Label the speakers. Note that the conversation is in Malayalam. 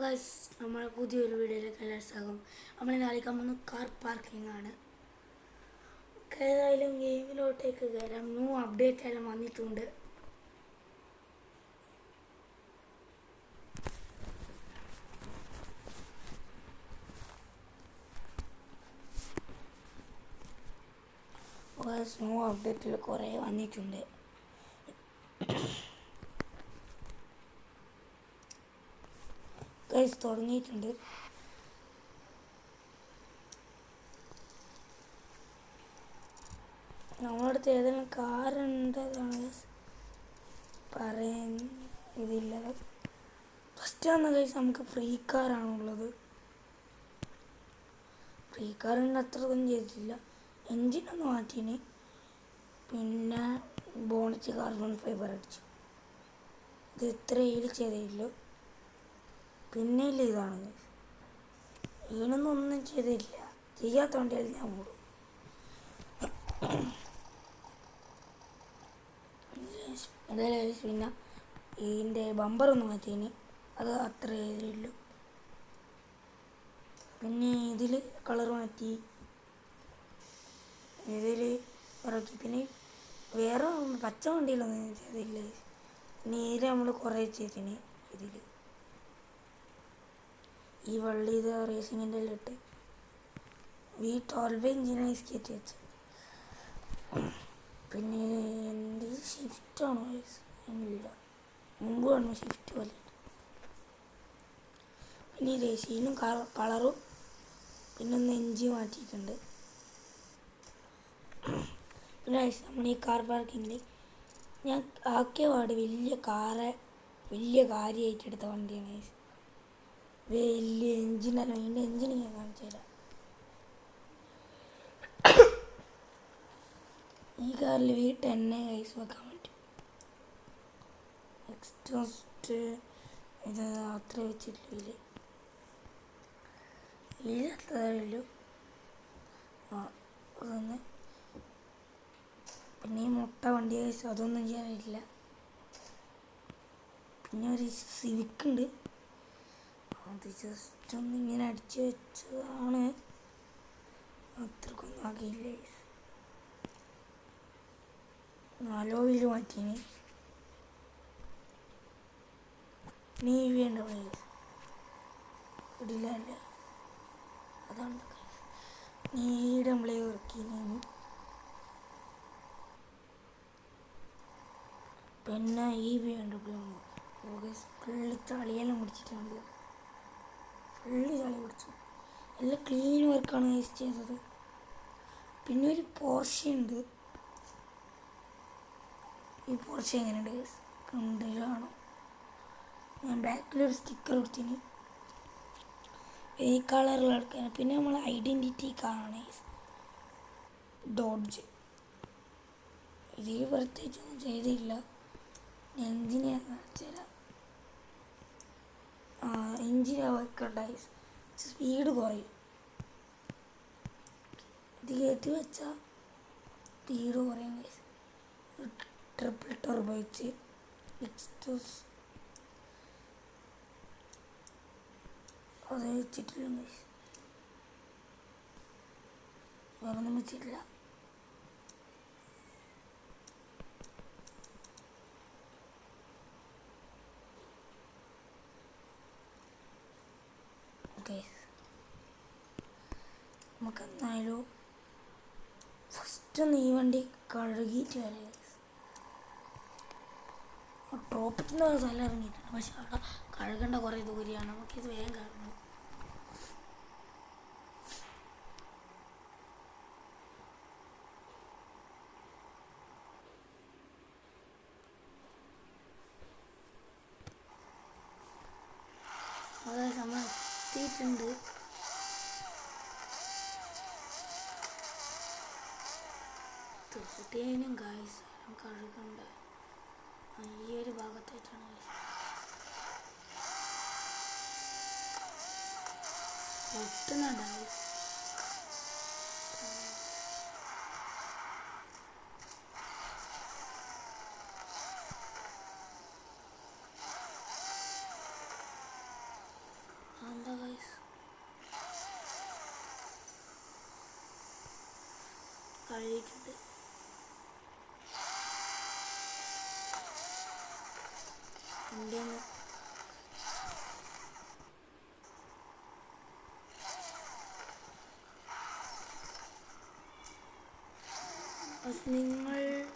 Speaker 1: പ്ലസ് നമ്മൾ പുതിയൊരു വീഡിയോയിലേക്ക് എല്ലാവരും സ്വാഗതം. നമ്മൾ കളിക്കാൻ പോകുന്ന കാർ പാർക്കിംഗ് ആണ്. ഏതായാലും ഗെയിമിലോട്ടേക്ക് കയറാം. ന്യൂ അപ്ഡേറ്റ് എല്ലാം വന്നിട്ടുണ്ട്. ന്യൂ അപ്ഡേറ്റിൽ കുറേ വന്നിട്ടുണ്ട്. ഗൈസ് തുടങ്ങിയിട്ടുണ്ട്. നമ്മളടുത്ത് ഏതെങ്കിലും കാറുണ്ടതാണ് പറയാൻ ഇതില്ല. ഫസ്റ്റ് വന്ന ഗൈസ് നമുക്ക് ഫ്രീ കാറാണുള്ളത്. ഫ്രീ കാറിൻ്റെ അത്ര ഒന്നും ചെയ്തിട്ടില്ല. എൻജിനൊന്ന് മാറ്റീന്, പിന്നെ ബോണറ്റ് കാർബൺ ഫൈബർ അടിച്ചു. ഇത് ഇത്രയിൽ ചെയ്തിട്ടില്ല. പിന്നെ ഇല്ല, ഇതാണ് ഇതിനൊന്നും ഒന്നും ചെയ്തിട്ടില്ല. ചെയ്യാത്ത വണ്ടികൾ ഞാൻ ഓടും. പിന്നെ ഇതിൻ്റെ ബമ്പറൊന്ന് മാറ്റീന്, അത് അത്ര ചെയ്തില്ലു. പിന്നെ ഇതിൽ കളർ മാറ്റി, ഇതിൽ ഇറക്കി. പിന്നെ വേറെ പച്ച വണ്ടിയിലൊന്നും ചെയ്തില്ല. പിന്നെ ഇതിൽ നമ്മൾ കുറേ ചെയ്തിന്. ഇതിൽ ഈ വള്ളി ഇത് റേസിങ്ങിൻ്റെ എല്ലാം ഇട്ട് V12 എഞ്ചിനൈസ് കയറ്റി വെച്ച്. പിന്നെ എന്ത് ഷിഫ്റ്റാണോ? ഇല്ല, മുമ്പ് കാണുമ്പോൾ ഷിഫ്റ്റ് പോലെ. പിന്നെ ഈ റേസിനും കളറും പിന്നെ ഒന്ന് എഞ്ചിൻ മാറ്റിയിട്ടുണ്ട്. പിന്നെ നമ്മൾ ഈ കാർ പാർക്കിങ്ങിൽ ഞാൻ ആക്കിയ പാട് വലിയ കാര്യമായിട്ട് എടുത്ത വണ്ടിയാണ്. വലിയ എഞ്ചിനല്ല, അതിൻ്റെ എഞ്ചിൻ ഞാൻ കാണിച്ചു തരാം. ഈ കാറിൽ V10 കൈസ് വെക്കാൻ പറ്റും. എക്സ്റ്റോസ്റ്റ് ഇത് അത്ര വെച്ചിട്ടില്ല. ഇതിലത്രയുള്ളൂ. അതൊന്ന് പിന്നെ ഈ മുട്ട വണ്ടി കൈസ് അതൊന്നും ചെയ്യാനില്ല. പിന്നെ ഒരു സിവിക്ക് ഉണ്ട്, അത് ജസ്റ്റ് ഒന്ന് ഇങ്ങനെ അടിച്ചു വെച്ചതാണ്, അത്രക്കൊന്നും ആക്കിയില്ല. നാലോ വീല് മാറ്റീന്. നീ വേണ്ട ഇടില്ലല്ലേ, അതാണ് നീടെ നമ്മളെ ഇറക്കിന്. പിന്നെ ഈ BMW ഫുള്ള് ചളിയെല്ലാം പിടിച്ചിട്ടുണ്ട്. ഫുള്ള് ചളി പിടിച്ചു. എല്ലാം ക്ലീൻ വർക്കാണ് യൂസ് ചെയ്തത്. പിന്നെ ഒരു പോർഷെ ഉണ്ട്. ഈ പോർഷെ എങ്ങനെയുണ്ട് കണ്ടിലാണോ? ഞാൻ ബാക്കിലൊരു സ്റ്റിക്കർ കൊടുത്തിന്. ഈ കളറിൽ എടുക്കാൻ. പിന്നെ നമ്മൾ ഐഡൻറ്റിറ്റി കാറാണ് ഡോഡ്ജ്. ഇതിൽ പ്രത്യേകിച്ചൊന്നും ചെയ്തില്ല. എഞ്ചിനെ കാണിച്ചു തരാം. എഞ്ചിനെ വെക്കണ്ട, സ്പീഡ് കുറയും. ഇത് കയറ്റി വെച്ചാൽ സ്പീഡ് കുറയും. ട്രിപ്പിൾ ടർബോ വെച്ച് എക്സ്റ്റോസ് അത് വെച്ചിട്ടില്ല. വേറൊന്നും വെച്ചിട്ടില്ല. ഓക്കെ, നമുക്ക് എന്നായാലും ഫസ്റ്റ് ഒന്ന് ഈ വണ്ടി കഴുകിയിട്ട് വരാം. ടോപ്പിൻ്റെ ഒരു സ്ഥലം ഇറങ്ങിയിട്ടുണ്ട്, പക്ഷെ അവിടെ കഴുകേണ്ട കുറേ ദൂരെയാണ്. നമുക്കിത് വേഗം കഴുകണം. അതായത് നമ്മൾ എത്തിയിട്ടുണ്ട്. തീർച്ചയായും ഗായ്സ് കഴുകണ്ട ഈ ഒരു ഭാഗത്തായിട്ടാണ് ഒട്ടുന്നുണ്ട്. എന്താ ഗൈസ് കഴിയിട്ടുണ്ട്. എൻ്റെ നിങ്ങൾ